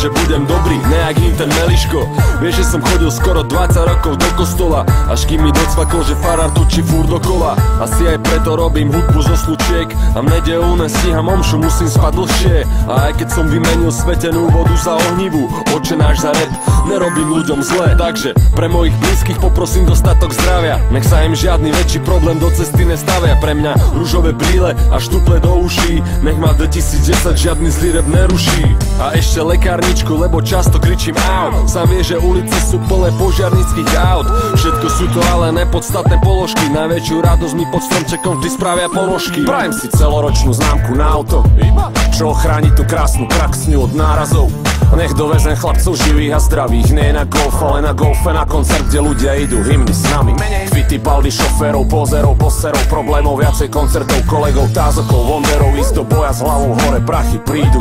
že budem dobrý, nejak im ten Meliško. Vieš, že som chodil skoro 20 rokov do kostola, až kým mi docvakol, že farár točí furt dokola. Asi aj preto robím hudbu zo slučiek a v nedelu nestíham omšu, musím spať dlhšie. A aj keď som vymenil svetenú vodu za ohnivú, Otčenáš za rap, nerobím ľuďom zle. Takže pre mojich blízkych poprosím dostatok zdravia, nech sa im žiadny väčší problém do cesty nestavia. Pre mňa ružové brýle a štuple do uší, nech ma 2010 žiadny zlý rap neruší. A ešte lekárničku, lebo často kričím au. Sám vie, že ulice sú plné požiarnických aut. Všetko sú to ale nepodstatné položky, najväčšiu radosť mi pod stromčekom vždy spravia ponožky. Prajem si celoročnú známku na auto, čo ochráni tú krásnu praxňu od nárazov. Nech dovezem chlapcov živých a zdravých, nie na golf, ale na golfe, na koncert, kde ľudia idú hymny s nami. Kvity, baldy, šoférov, pozerov, poserov, problémov, viacej koncertov, kolegov, tázokov, wonderov, ísť do boja s hlavou hore, prachy prídu.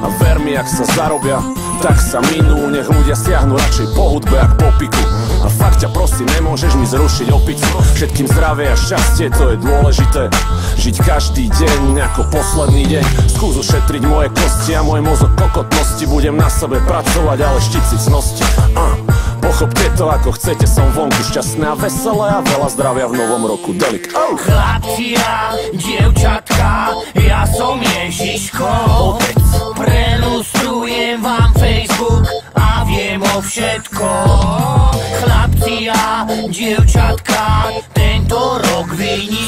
A ver mi, ak sa zarobia, tak sa minú, nech ľudia siahnu radšej po hudbe, jak po piku. A fakt ťa prosím, nemôžeš mi zrušiť opicu. Všetkým zdravie a šťastie, to je dôležité. Žiť každý deň ako posledný deň. Skús ušetriť moje kosti a môj mozog kokotnosti. Budem na sebe pracovať, ale štiť si cnosti. Pochopte to ako chcete, som vonku šťastné a veselé a veľa zdravia v novom roku. Delik. Chlapci a dievčatka, ja som Ježiško. Prelustrujem vám Facebook a viem o všetko. Chlapci a dievčatka, tento rok vyní.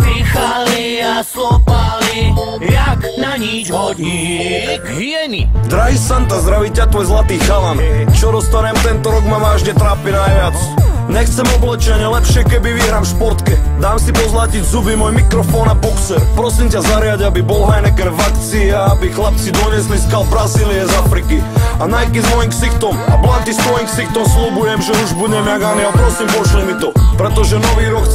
Pichali a slopali, jak na nič hodník. Hyeny. Drahý Santa, zdraví ťa tvoj zlatý chalan. Čo dostanem tento rok ma vážne trápi najviac. Nechcem oblečenie, lepšie keby vyhrám v športke. Dám si pozlatiť zuby, môj mikrofón a boxer. Prosím ťa zariaď, aby bol Heineken v akcii a aby chlapci donesli skal Brazílie z Afriky. A Nike s mojím ksichtom a Blanty s tvojím ksichtom. Sľubujem, že už budem jak Aniel, prosím pošli mi to, pretože nový rok